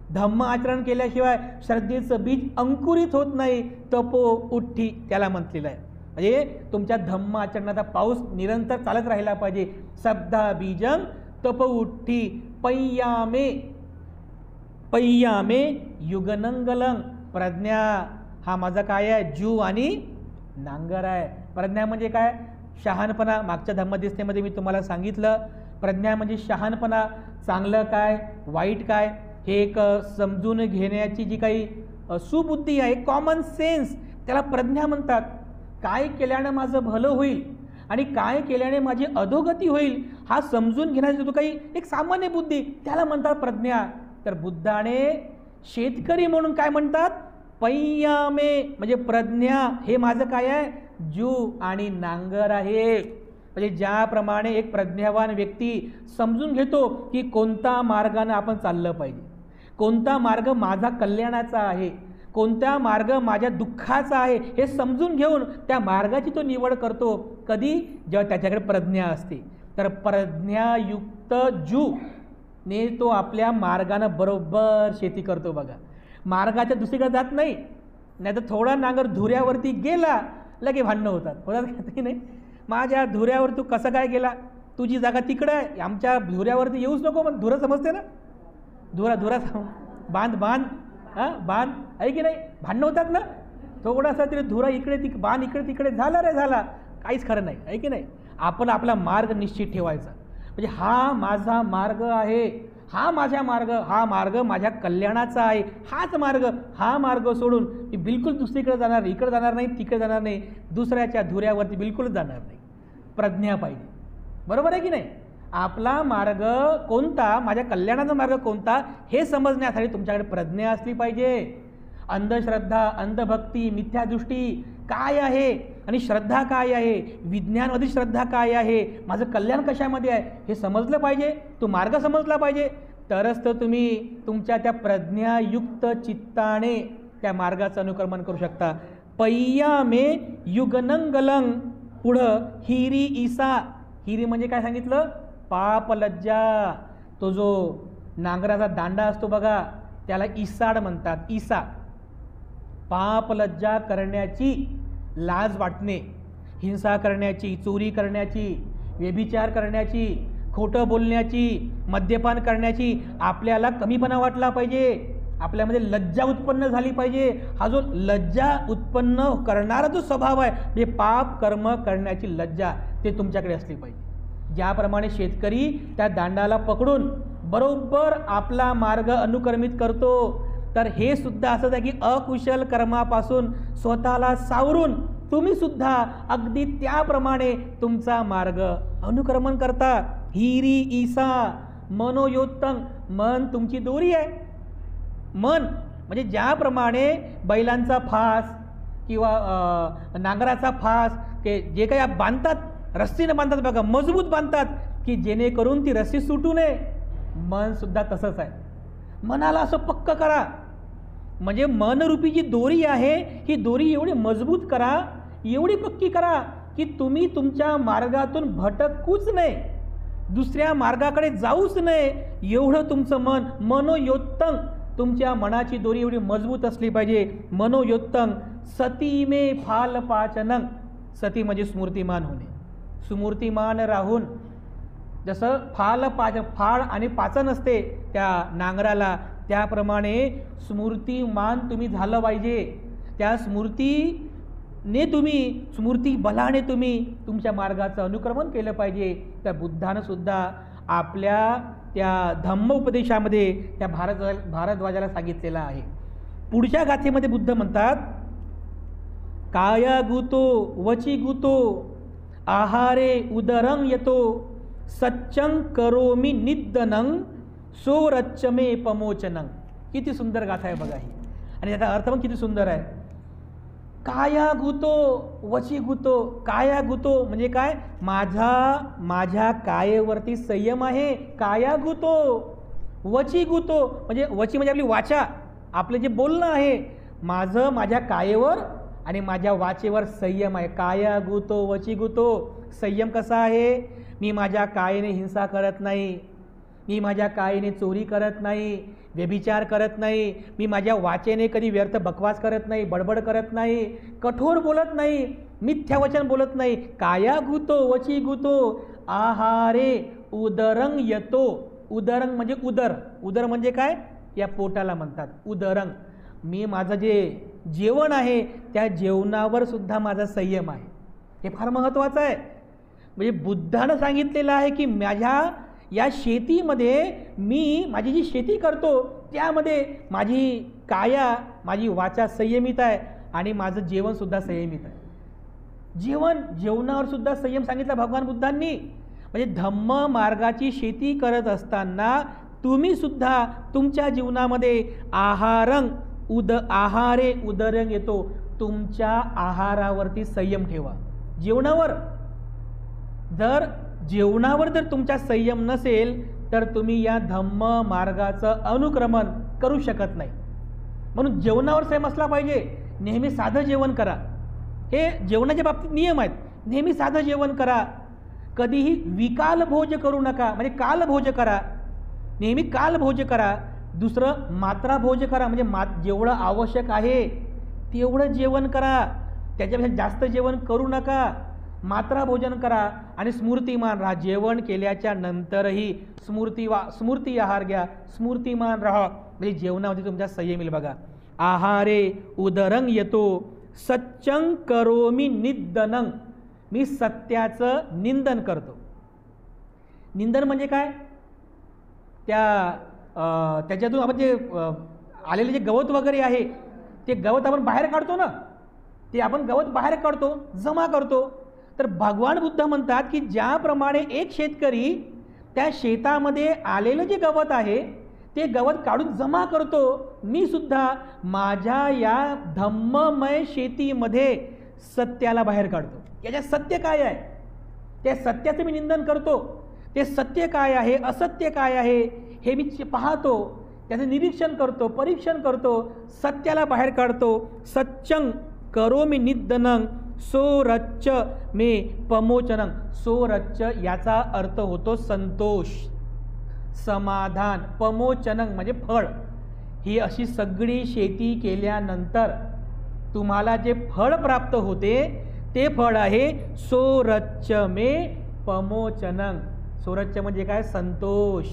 [SPEAKER 1] धम्म आचरण केल्याशिवाय श्रद्धेचं बीज अंकुरित होत नाही. तपोवुठ्ठी त्याला म्हटलेलं आहे. म्हणजे तुमच्या धम्म आचरणाचा पाऊस निरंतर चालत राहिला पाहिजे. श्रद्धा बीजं तपोवुठ्ठी पय्यामे युगनंगलं. प्रज्ञा हा माझा काय आहे? जू आणि नांगर आहे. प्रज्ञा म्हणजे काय? शहाणपणा. मागच्या धम्मदेशनेमध्ये मी तुम्हाला सांगितलं, प्रज्ञा म्हणजे शहाणपणा. चांगलं काय वाईट काय हे एक समजून घेण्याची जी काही सुबुद्धी आहे, कॉमन सेन्स, त्याला प्रज्ञा म्हणतात. काय केल्याने माझं भलं होईल आणि काय केल्याने माझी अधोगती होईल हा समजून घेण्याची जो काही एक सामान्य बुद्धी, त्याला म्हणतात प्रज्ञा. तर बुद्धाने शेतकरी म्हणून काय म्हणतात? पय्यामे, म्हणजे प्रज्ञा हे माझं काय आहे? जू आणि नांगर आहे. म्हणजे ज्याप्रमाणे एक प्रज्ञावान व्यक्ती समजून घेतो की कोणता मार्गाने आपण चाललं पाहिजे, कोणता मार्ग माझा कल्याणाचा आहे, कोणता मार्ग माझ्या दुःखाचा आहे, हे समजून घेऊन त्या मार्गाची तो निवड करतो. कधी? जेव्हा त्याच्याकडे प्रज्ञा असते. तर प्रज्ञायुक्त जू ने तो आपल्या मार्गानं बरोबर शेती करतो. बघा, मार्गाच्या दुसरीकडे जात नाही. तर थोडा नांगर धुऱ्यावरती गेला लगे भांडणं होतात की नाही? माझ्या धुऱ्यावर तू कसं काय गेला? तुझी जागा तिकडे आहे, आमच्या धुऱ्यावरती येऊच नको. पण धुरं समजते ना, धुरा बांध बांध आहे की नाही? भांडणं होतात ना. थोडासा तरी धुरा इकडे बांध इकडे तिकडे झाला रे झाला, काहीच खरं नाही, आहे की नाही? आपण आपला मार्ग निश्चित ठेवायचा. म्हणजे हा माझा मार्ग आहे, हा माझा मार्ग, हा मार्ग माझ्या कल्याणाचा आहे, हाच मार्ग, हा मार्ग सोडून मी बिलकुल दुसरीकडे जाणार नाही, इकडे जाणार नाही, तिकडे जाणार नाही, दुसऱ्याच्या धुऱ्यावरती बिलकुलच जाणार नाही. प्रज्ञा पाहिजे. बरोबर आहे की नाही? आपला मार्ग कोणता, माझ्या कल्याणाचा मार्ग कोणता हे समजण्यासाठी तुमच्याकडे प्रज्ञा असली पाहिजे. अंधश्रद्धा, अंधभक्ती, मिथ्यादृष्टी काय आहे आणि श्रद्धा काय आहे, विज्ञानवादी श्रद्धा काय आहे, माझं कल्याण कशामध्ये आहे हे समजलं पाहिजे. तो मार्ग समजला पाहिजे, तरच तर तुम्ही तुमच्या त्या प्रज्ञायुक्त चित्ताने त्या मार्गाचं अनुक्रमण करू शकता. पय्यामे युगनंगलं. पुढं हिरी ईसा. हिरी म्हणजे काय सांगितलं? पाप लज्जा. तो जो नांगराचा दांडा असतो बघा, त्याला इसाड म्हणतात. ईसा, पाप लज्जा करण्याची, लाज वाटणे, हिंसा करण्याची, चोरी करण्याची, व्यभिचार करण्याची, खोटं बोलण्याची, मद्यपान करण्याची आपल्याला कमीपणा वाटला पाहिजे. आपल्यामध्ये लज्जा उत्पन्न झाली पाहिजे. हा जो लज्जा उत्पन्न करणारा जो स्वभाव आहे, म्हणजे पाप कर्म करण्याची लज्जा, ते तुमच्याकडे असली पाहिजे. ज्याप्रमाणे शेतकरी त्या दांडाला पकडून बरोबर आपला मार्ग अनुक्रमित करतो, तर हे सुद्धा असंच आहे की अकुशल कर्मापासून स्वतःला सावरून तुम्ही सुद्धा अगदी त्याप्रमाणे तुमचा मार्ग अनुक्रमण करता. हिरी ईसा मनोयोत्तंग. मन तुमची दोरी आहे. मन म्हणजे ज्याप्रमाणे बैलांचा फास किंवा नांगराचा फास के जे काही बांधतात, रस्सीनं बांधतात बघा, मजबूत बांधतात की जेणेकरून ती रस्सी सुटू नये. मन सुद्धा तसंच आहे. मनाला असं पक्क करा, म्हणजे मनरूपी जी दोरी आहे ही दोरी एवढी मजबूत करा, एवढी पक्की करा की तुम्ही तुमच्या मार्गातून भटकूच नाही. दुसऱ्या मार्गाकडे जाऊच नये एवढं तुमचं मन मनोयोत्तंग, तुमच्या मनाची दोरी एवढी मजबूत असली पाहिजे. मनोयोत्तंग सती मे फाल पाचनं, सती म्हणजे स्मृतिमान होणे, स्मृतिमान राहून. जसं फाळ आणि पाचन असते त्या नांगराला, त्याप्रमाणे स्मृतिमान तुम्ही झालं पाहिजे. त्या स्मृतीने तुम्ही, स्मृती बलाने तुम्ही तुमच्या मार्गाचं अनुक्रमण केलं पाहिजे. त्या बुद्धानं सुद्धा आपल्या त्या धम्मोपदेशामध्ये त्या भारद्वाजाला सांगितलेलं आहे. पुढच्या गाथेमध्ये बुद्ध म्हणतात, काया गुतो वची गुतो आहारे उदरं यतो सच्चं करोमि निद्दनं सोरच्चमे पमोचनं. किती सुंदर गाथा आहे बघा ही, आणि त्याचा अर्थ पण किती सुंदर आहे. काया गुतो वची गुतो, काया गुतो म्हणजे काय, माझ्या कायेवरती संयम आहे. काया गुतो वची गुतो म्हणजे वची म्हणजे आपली वाचा, आपलं जे बोलणं आहे, माझ्या कायेवर आणि माझ्या वाचेवर संयम आहे. काया गुतो वची गुतो, संयम कसा आहे, मी माझ्या कायेने हिंसा करत नाही, मी माझ्या कायेने चोरी करत नाही, व्यभिचार करत नाही, मी माझ्या वाचेने कधी व्यर्थ बकवास करत नाही, बडबड करत नाही, कठोर बोलत नाही, मिथ्या वचन बोलत नाही. काया गुतो वची गुतो आहारे उदरं यतो. उदरं म्हणजे उदर म्हणजे काय, या पोटाला म्हणतात उदरं. मी माझं जे जेवण आहे त्या जेवणावर सुद्धा माझा संयम आहे. हे फार महत्त्वाचं आहे. म्हणजे बुद्धानं सांगितलेलं आहे की माझ्या या शेतीमध्ये, मी माझी जी शेती करतो त्यामध्ये माझी काया, माझी वाचा संयमित आहे आणि माझं जेवणसुद्धा संयमित आहे. जेवणावर सुद्धा संयम सांगितला भगवान बुद्धांनी. म्हणजे धम्म मार्गाची शेती करत असताना तुम्ही सुद्धा तुमच्या जीवनामध्ये आहारे उदरं येतो, तुमच्या आहारावरती संयम ठेवा. जेवणावर जर तुमचा संयम नसेल तर तुम्ही या धम्म मार्गाचं अनुक्रमण करू शकत नाही. म्हणून जेवणावर संयम असला पाहिजे. नेहमी साधं जेवण करा, हे जेवणाच्या बाबतीत नियम आहेत. नेहमी साधं जेवण करा, कधीही विकाल भोज करू नका, म्हणजे काल भोज करा, नेहमी काल भोज करा. दुसरं मात्रा भोज करा, म्हणजे जेवढं आवश्यक आहे तेवढं जेवण करा, त्याच्यापेक्षा जास्त जेवण करू नका. मात्रा भोजन करा आणि स्मृतिमान राहा. जेवण केल्याच्या नंतरही स्मृती आहार घ्या, स्मृतिमान राहा, म्हणजे जेवणामध्ये तुमच्या संयम येईल. बघा, आहारे उदरं येतो सच्चं करोमि निंदनं, मी सत्याचं निंदन करतो. निंदन म्हणजे काय, त्याच्यातून आपण जे आलेले जे गवत वगैरे आहे ते गवत आपण बाहेर काढतो ना, ते आपण गवत बाहेर काढतो, जमा करतो. तर भगवान बुद्ध म्हणतात की ज्याप्रमाणे एक शेतकरी त्या शेतामध्ये आलेलं जे गवत आहे ते गवत काढून जमा करतो, मी सुद्धा माझ्या या धम्ममय शेतीमध्ये सत्याला बाहेर काढतो. याच्यात सत्य काय आहे त्या सत्याचं मी निंदन करतो. ते सत्य काय आहे, असत्य काय आहे हे मी पाहतो, त्याचं निरीक्षण करतो, परीक्षण करतो, सत्याला बाहेर काढतो. सच्चं करोमि निंदनं सोरच्च मे पमोचनं. सोरच्च याचा अर्थ होतो संतोष, समाधान. पमोचनं म्हणजे फळ. ही अशी सगळी शेती केल्यानंतर तुम्हाला जे फळ प्राप्त होते ते फळ आहे सोरच्च मे पमोचनं. सोरच्च म्हणजे काय, संतोष.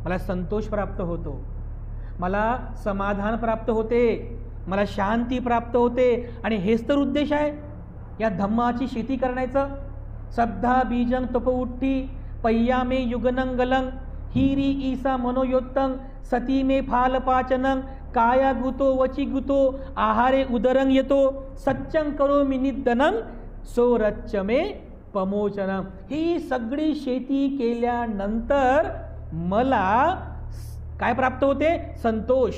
[SPEAKER 1] मला संतोष प्राप्त होतो, मला समाधान प्राप्त होते, मला शांती प्राप्त होते. आणि हेच तर उद्देश आहे या धम्माची शेती करण्याचं. सब्धा बीजं तपोउट्टी पय्यामे युगनंगलं हिरी ईसा मनोयोत्तं सती मे फालपाचनं काया गुतो वची गुतो आहारे उदरं येतो सच्चं करोमि निंदनं सोरच्च मे पमोचनं. ही सगळी शेती केल्यानंतर मला काय प्राप्त होते, संतोष,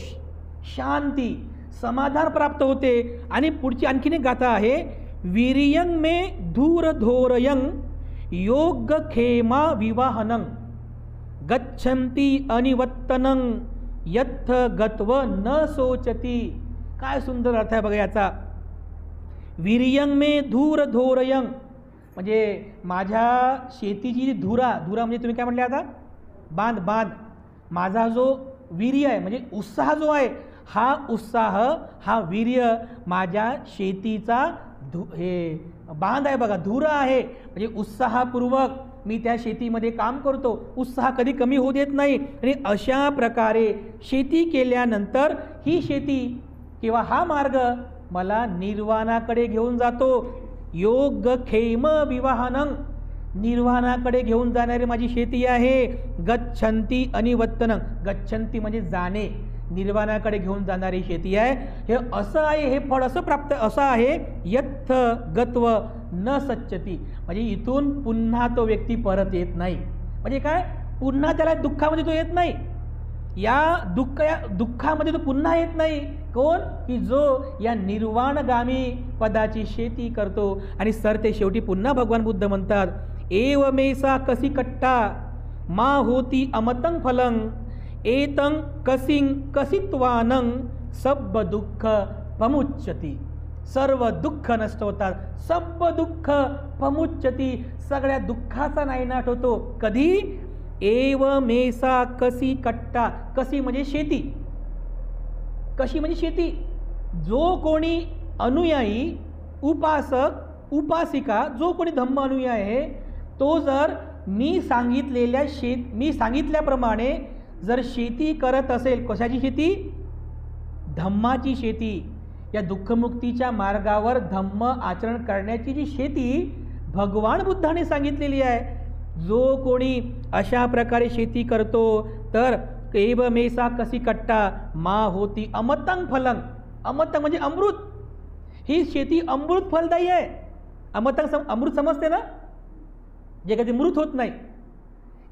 [SPEAKER 1] शांती, समाधान प्राप्त होते. आणि पुढची आणखीन एक गाथा आहे, वीर्यं मे धूरधोरयं योगक्षेमा विवाहनं गच्छन्ति अनिवत्तनं यत्थ गत्व न सोचती. काय सुंदर अर्थ आहे बघा याचा. वीर्यं मे धूरधोरयं म्हणजे माझ्या शेतीची जी धुरा म्हणजे तुम्ही काय म्हटले आता, बांध, माझा जो वीर्य आहे म्हणजे उत्साह जो आहे, हा उत्साह, हा वीर्य माझ्या शेतीचा हे बांध आहे बघा, धुरा आहे. म्हणजे उत्साहपूर्वक मी त्या शेतीमध्ये काम करतो, उत्साह कधी कमी होऊ देत नाही. आणि अशा प्रकारे शेती केल्यानंतर ही शेती किंवा हा मार्ग मला निर्वाणाकडे घेऊन जातो. योग क्षेम विवाहनं, निर्वाणाकडे घेऊन जाणारी माझी शेती आहे. गच्छन्ति अनिवर्तनं, गच्छन्ति म्हणजे जाणे, निर्वाणाकडे घेऊन जाणारी शेती आहे. हे असं आहे, हे फळ असं प्राप्त असं आहे. यत्थ गत्व न सच्चती, म्हणजे इथून पुन्हा तो व्यक्ती परत येत नाही. म्हणजे काय, पुन्हा त्याला दुःखामध्ये तो येत नाही. या दुःखामध्ये तो पुन्हा येत नाही. कोण, की जो या निर्वाणगामी पदाची शेती करतो. आणि ते शेवटी पुन्हा भगवान बुद्ध म्हणतात, एवमेसा कसी कट्टा मा होती अमतं फलं एतं कसित्वानं सब दुःख पमुच्यती. सर्व दुःख नष्ट होतात, सब दुःख पमुच्यती, सगळ्या दुःखाचा नायनाट होतो. कधी, एवमेसा कसी कट्टा, कसी म्हणजे शेती, कशी म्हणजे शेती. जो कोणी अनुयायी, उपासक, उपासिका, जो कोणी धम्म अनुयायी आहे, तो जर मी सांगितल्याप्रमाणे जर शेती करत असेल, कशाची शेती, धम्माची शेती, या दुःखमुक्तीच्या मार्गावर धम्म आचरण करण्याची जी शेती भगवान बुद्धाने सांगितलेली आहे, जो कोणी अशा प्रकारे शेती करतो, तर एवमेसा कसी कट्टा मा होती अमतं फलं, अमतं म्हणजे अमृत, ही शेती अमृत फलदायी आहे. अमृत समजते ना, जे कधी मृत होत नाही.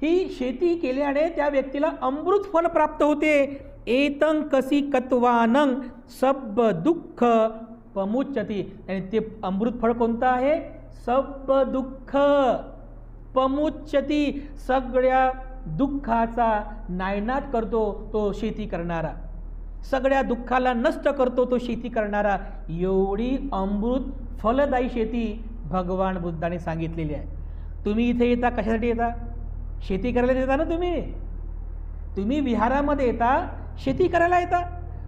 [SPEAKER 1] ही शेती केल्याने त्या व्यक्तीला अमृत फल प्राप्त होते. एतं कसी कत्वानं सब दुःख पमुच्यती, आणि ते अमृत फळ कोणतं आहे, सब दुःख पमुच्यती, सगळ्या दुःखाचा नायनाट करतो तो शेती करणारा, सगळ्या दुःखाला नष्ट करतो तो शेती करणारा. एवढी अमृत फलदायी शेती भगवान बुद्धाने सांगितलेली आहे. तुम्ही इथे येता कशासाठी येता, शेती करायला येता ना. तुम्ही विहारामध्ये येता, शेती करायला येता,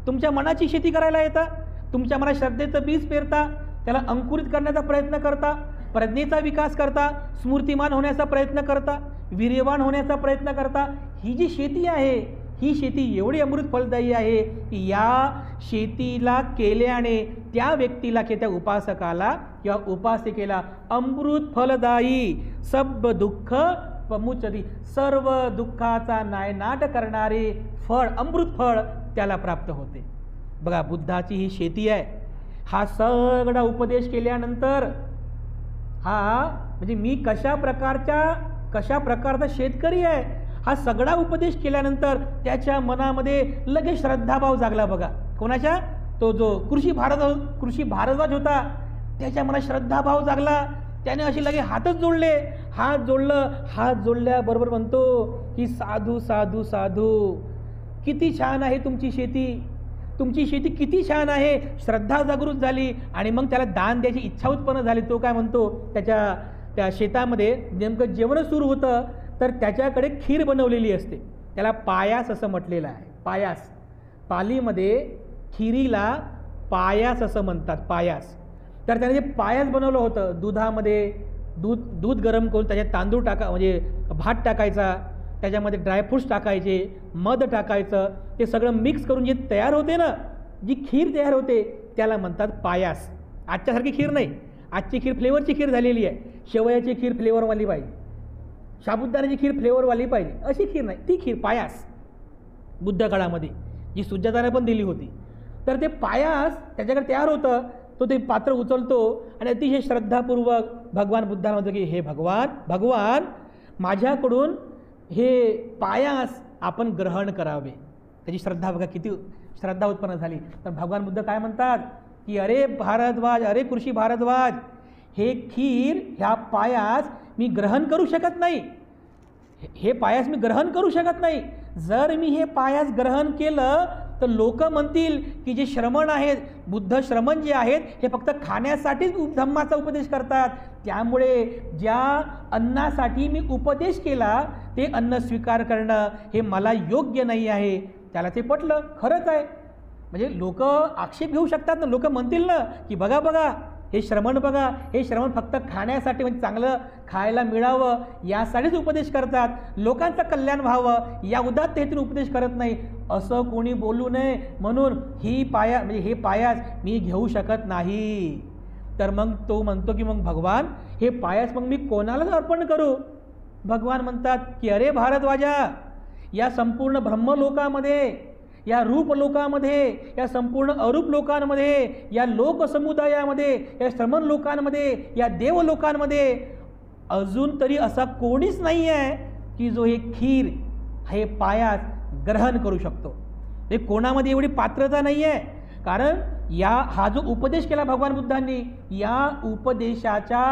[SPEAKER 1] तुमच्या मनाची शेती करायला येता, तुमच्या मनात श्रद्धेचं बीज पेरता, त्याला अंकुरित करण्याचा प्रयत्न करता, प्रज्ञेचा विकास करता, स्मृतिमान होण्याचा प्रयत्न करता, वीर्यवान होण्याचा प्रयत्न करता. ही जी शेती आहे, ही शेती एवढी अमृत फलदायी आहे की या शेतीला केल्याने त्या व्यक्तीला किंवा त्या उपासकाला किंवा उपासिकेला अमृत फलदायी सब दुःख पमुच्यती, सर्व दुःखाचा नायनाट करणारे फळ, अमृत फळ त्याला प्राप्त होते. बघा, बुद्धाची ही शेती आहे. हा सगळा उपदेश केल्यानंतर, हा म्हणजे मी कशा प्रकारचा शेतकरी आहे, हा सगळा उपदेश केल्यानंतर त्याच्या मनामध्ये लगेच श्रद्धाभाव जागला. बघा, कोणाच्या, तो जो कृषी भारद्वाज होता, त्याच्या मनात श्रद्धाभाव जागला. त्याने असे लगे हातच जोडले, हात जोडल्याबरोबर म्हणतो की साधू साधू साधू, किती छान आहे तुमची शेती किती छान आहे. श्रद्धा जागृत झाली आणि मग त्याला दान द्यायची इच्छा उत्पन्न झाली. तो काय म्हणतो, त्या शेतामध्ये नेमकं जेवण सुरू होतं, तर त्याच्याकडे खीर बनवलेली असते, त्याला पायास असं म्हटलेलं आहे. पायास, पालीमध्ये खिरीला पायास असं म्हणतात, पायास. तर त्याने जे पायास बनवलं होतं, दुधामध्ये दूध गरम करून त्याच्यात तांदूळ म्हणजे भात टाकायचा, त्याच्यामध्ये ड्रायफ्रूट्स टाकायचे, मध टाकायचं, ते सगळं मिक्स करून जे तयार होते ना, जी खीर तयार होते, त्याला म्हणतात पायास. आजच्यासारखी खीर नाही, आजची खीर फ्लेवरची खीर झालेली आहे. शेवयाची खीर फ्लेवरवाली पाहिजे, साबुदाण्याची खीर फ्लेवरवाली पाहिजे, अशी खीर नाही, ती खीर पायास बुद्ध काळामध्ये जी सुजाताने पण दिली होती. तर ते पायास त्याच्याकडे तयार होतं. तो ते पात्र उचलतो आणि अतिशय श्रद्धापूर्वक भगवान बुद्धांना म्हणतो की हे भगवान माझ्याकडून हे पायास आपण ग्रहण करावे. त्याची श्रद्धा बघा, किती श्रद्धा उत्पन्न झाली. तर भगवान बुद्ध काय म्हणतात की अरे भारद्वाज, अरे कृषी भारद्वाज, हे खीर, ह्या पायास मी ग्रहण करू शकत नाही, हे पायास मी ग्रहण करू शकत नाही. जर मी हे पायास ग्रहण केलं तर लोक म्हणतील की जे श्रमण आहेत, बुद्ध श्रमण जे आहेत, हे फक्त खाण्यासाठीच धम्माचा उपदेश करतात, त्यामुळे ज्या अन्नासाठी मी उपदेश केला ते अन्न स्वीकार करणं हे मला योग्य नाही आहे. त्याला ते पटलं, खरंच आहे. म्हणजे लोक आक्षेप घेऊ शकतात ना, लोक म्हणतील ना की बघा बघा हे श्रमण बघा, हे श्रमण फक्त खाण्यासाठी, म्हणजे चांगलं खायला मिळावं यासाठीच उपदेश करतात, लोकांचं कल्याण व्हावं या उदात्त हेतून उपदेश करत नाही, असं कोणी बोलू नये म्हणून हे पायास मी घेऊ शकत नाही. तर मग तो म्हणतो की मग भगवान हे पायास मग मी कोणालाच अर्पण करू? भगवान म्हणतात की अरे भारद्वाजा, या संपूर्ण ब्रह्मलोकामध्ये, या रूप लोकामध्ये, या संपूर्ण अरूप लोकांमध्ये, या लोकसमुदायामध्ये, या श्रमण लोकांमध्ये, या देव लोकांमध्ये अजून तरी असा कोणीच नाही आहे की जो हे खीर, हे पायास ग्रहण करू शकतो. हे कोणामध्ये एवढी पात्रता नाही आहे. कारण हा जो उपदेश केला भगवान बुद्धांनी, या उपदेशाच्या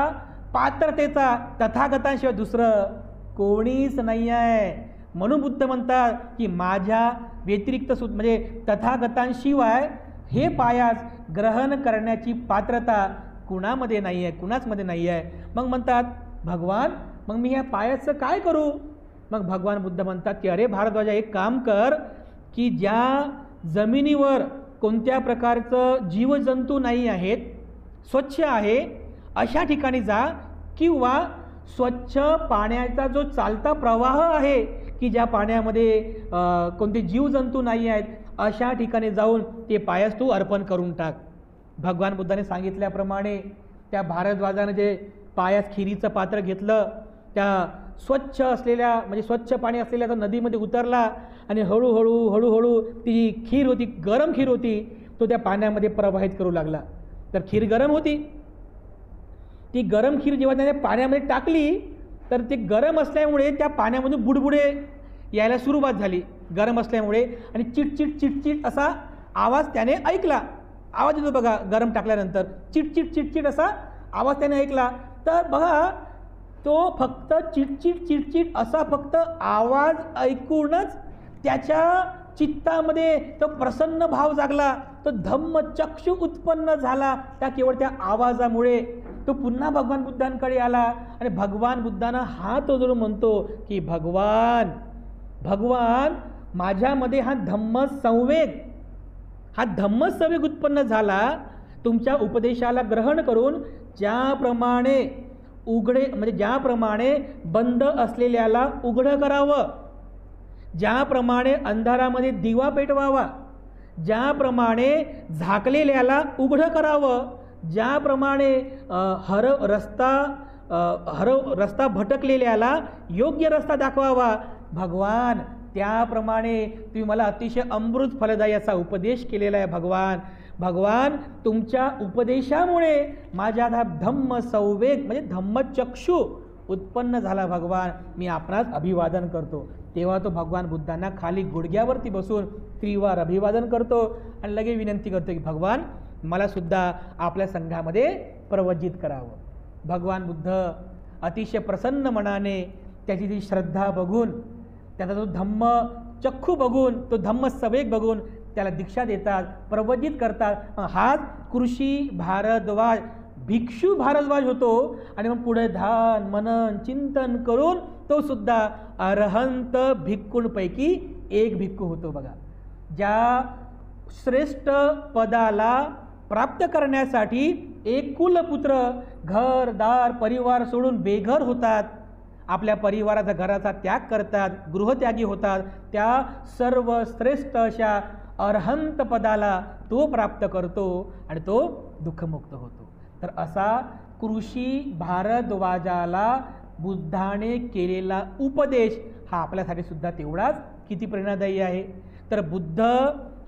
[SPEAKER 1] पात्रतेचा तथागतांशिवाय दुसरं कोणीच नाही आहे. म्हणून बुद्ध म्हणतात की माझ्या व्यतिरिक्त म्हणजे तथागतांशिवाय हे पायास ग्रहण करण्याची पात्रता कुणामध्ये नाही आहे, कुणाचमध्ये नाही आहे. मग म्हणतात भगवान मग मी ह्या पायासचं काय करू? मग भगवान बुद्ध म्हणतात की अरे भारद्वाजा, एक काम कर की ज्या जमिनीवर कोणत्या प्रकारचं जीवजंतू नाही आहेत, स्वच्छ आहे अशा ठिकाणी जा, किंवा स्वच्छ पाण्याचा जो चालता प्रवाह आहे की ज्या पाण्यामध्ये कोणते जीवजंतू नाही आहेत अशा ठिकाणी जाऊन ते पायास तू अर्पण करून टाक. भगवान बुद्धाने सांगितल्याप्रमाणे त्या भारद्वाजाने जे पायास खिरीचं पात्र घेतलं, त्या स्वच्छ असलेल्या म्हणजे स्वच्छ पाणी असलेल्या नदीमध्ये उतरला आणि हळूहळू ती खीर होती, गरम खीर होती, तो त्या पाण्यामध्ये प्रवाहित करू लागला. तर खीर गरम होती, ती गरम खीर जेव्हा त्याने पाण्यामध्ये टाकली तर ते गरम असल्यामुळे त्या पाण्यामधून बुडबुडे यायला सुरुवात झाली, गरम असल्यामुळे, आणि चिटचिट चिटचिट असा आवाज त्याने ऐकला. आवाज येतो बघा गरम टाकल्यानंतर, चिटचिट चिटचिट असा आवाज त्याने ऐकला. तर बघा तो फक्त चिटचिट चिटचिट असा फक्त आवाज ऐकूनच त्याच्या चित्तामध्ये तो प्रसन्न भाव जागला, तो धम्मचक्षु उत्पन्न झाला त्या केवळ त्या आवाजामुळे. तो पुन्हा भगवान बुद्धांकडे आला आणि भगवान बुद्धांना हात जोडून म्हणतो की भगवान माझ्यामध्ये हा धम्मसंवेग उत्पन्न झाला. तुमच्या उपदेशाला ग्रहण करून ज्याप्रमाणे बंद असलेल्याला उघडं करावं, ज्याप्रमाणे अंधारामध्ये दिवा पेटवावा, ज्याप्रमाणे झाकलेल्याला उघडं करावं, ज्याप्रमाणे रस्ता भटकलेल्याला योग्य रस्ता दाखवावा, भगवान त्याप्रमाणे तुम्ही मला अतिशय अमृत फलदायी असा उपदेश केलेला आहे. भगवान तुमच्या उपदेशामुळे माझ्यात हा धम्मसंवेग म्हणजे धम्मचक्षु उत्पन्न झाला. भगवान मी आपणास अभिवादन करतो. तेव्हा तो भगवान बुद्धांना खाली गुडघ्यावरती बसून त्रिवार अभिवादन करतो आणि लगेच विनंती करतो की भगवान मला सुद्धा आपल्या संघामध्ये प्रवजित करावं. भगवान बुद्ध अतिशय प्रसन्न मनाने त्याची ती श्रद्धा बघून, त्याचा तो धम्म चक्षु बघून, तो धम्मसंवेग बघून त्याला दीक्षा देतात, प्रवजित करतात. हाच कृषी भारद्वाज, भिक्षू भारद्वाज होतो. आणि मग पुढे ध्यान मनन चिंतन करून तो सुद्धा अरहंत भिक्खूंपैकी एक भिक्खू होतो. बघा, ज्या श्रेष्ठ पदाला प्राप्त करण्यासाठी एक कुलपुत्र घरदार परिवार सोडून बेघर होतात, आपल्या परिवाराचा घराचा त्याग करतात, गृहत्यागी होतात, त्या सर्व श्रेष्ठ अशा अरहंत पदाला तो प्राप्त करतो आणि तो दुःखमुक्त होतो. तर असा कृषी भारद्वाजाला बुद्धाने केलेला उपदेश हा आपल्यासाठी सुद्धा तेवढाच किती प्रेरणादायी आहे. तर बुद्ध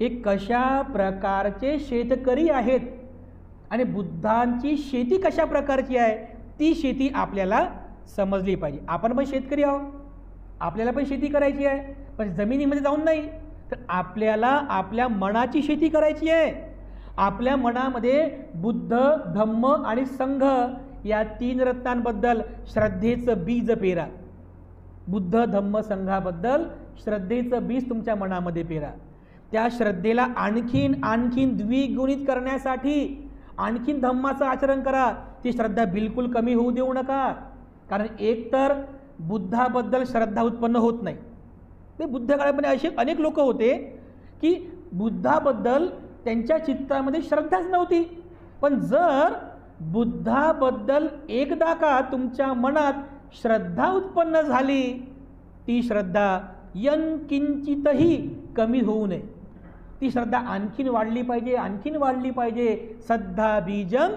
[SPEAKER 1] हे कशा प्रकारचे शेतकरी आहेत आणि बुद्धांची शेती कशा प्रकारची आहे ती शेती आपल्याला समजली पाहिजे. आपण पण शेतकरी आहोत, आपल्याला पण शेती करायची आहे, पण जमिनीमध्ये जाऊन नाही, तर आपल्याला आपल्या मनाची शेती करायची आहे. आपल्या मनामध्ये बुद्ध धम्म आणि संघ या तीन रत्नांबद्दल श्रद्धेचं बीज पेरा. बुद्ध धम्म संघाबद्दल श्रद्धेचं बीज तुमच्या मनामध्ये पेरा. त्या श्रद्धेला आणखीन द्विगुणित करण्यासाठी आणखीन धम्माचं आचरण करा. ती श्रद्धा बिलकुल कमी होऊ देऊ नका. कारण एकतर बुद्धाबद्दल श्रद्धा उत्पन्न होत नाही. ते बुद्ध काळामध्ये असे अनेक लोक होते की बुद्धाबद्दल त्यांच्या चित्तामध्ये श्रद्धाच नव्हती. पण जर बुद्धाबद्दल एकदा का तुमच्या मनात श्रद्धा उत्पन्न झाली, ती श्रद्धा यत्किंचितही कमी होऊ नये. ती श्रद्धा आणखीन वाढली पाहिजे. सद्धा बीजम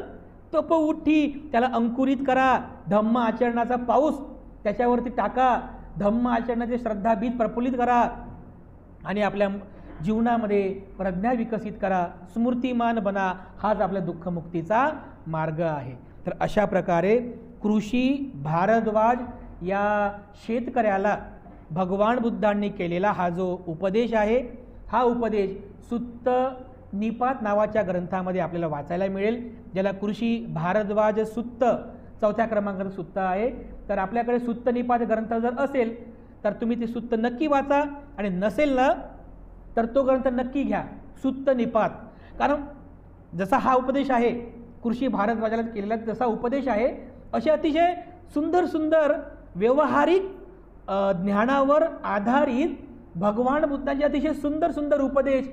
[SPEAKER 1] तप उठी, त्याला अंकुरित करा. धम्म आचरणाचा पाऊस त्याच्यावरती टाका. धम्म आचरणाचे श्रद्धा बीज प्रफुल्लित करा आणि आपल्या जीवनामध्ये प्रज्ञा विकसित करा. स्मृतिमान बना. हाच आपल्या दुःखमुक्तीचा मार्ग आहे. तर अशा प्रकारे कृषी भारद्वाज या शेतकऱ्याला भगवान बुद्धांनी केलेला हा जो उपदेश आहे, हा उपदेश सुत्त निपात नावाच्या ग्रंथामध्ये आपल्याला वाचायला मिळेल, ज्याला कृषी भारद्वाज सुत्त 4थ्या क्रमांकाचं सुत्त आहे. तर आपल्याकडे सुत्त निपात ग्रंथ जर असेल तर तुम्ही ते सुत्त नक्की वाचा, आणि नसेल ना तर तो ग्रंथ नक्की घ्या, सुत्त निपात. कारण जसा हा उपदेश आहे कृषी भारद्वाजाला केलेला जसा उपदेश आहे, असे अतिशय सुंदर व्यवहारिक ज्ञानावर आधारित भगवान बुद्धांचे अतिशय सुंदर उपदेश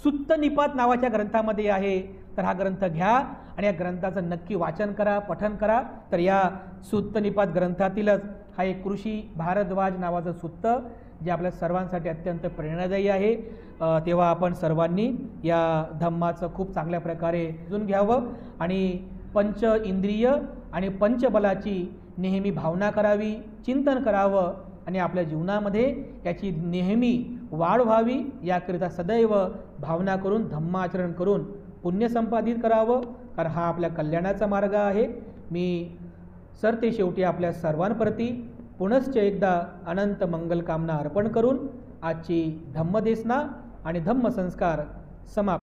[SPEAKER 1] सुत्त निपात नावाच्या ग्रंथामध्ये आहे. तर हा ग्रंथ घ्या आणि या ग्रंथाचं नक्की वाचन करा, पठन करा. तर या सुत्त निपात ग्रंथातीलच हा एक कृषी भारद्वाज नावाचं सुत्त, जे आपल्या सर्वांसाठी अत्यंत प्रेरणादायी आहे. तेव्हा आपण सर्वांनी या धम्माचं खूप चांगल्या प्रकारे समजून घ्यावं आणि पंच इंद्रिय आणि पंचबलाची नेहमी भावना करावी, चिंतन करावं आणि आपल्या जीवनामध्ये याची नेहमी वाढ व्हावी, याकरिता सदैव भावना करून धम्माचरण करून पुण्य संपादित करावं. कारण हा आपल्या कल्याणाचा मार्ग आहे. मी सरते शेवटी आपल्या सर्वांप्रती पुनश्च एकदा अनंत मंगल कामना अर्पण करून आजची धम्मदेसना आणि धम्मसंस्कार समाप्त.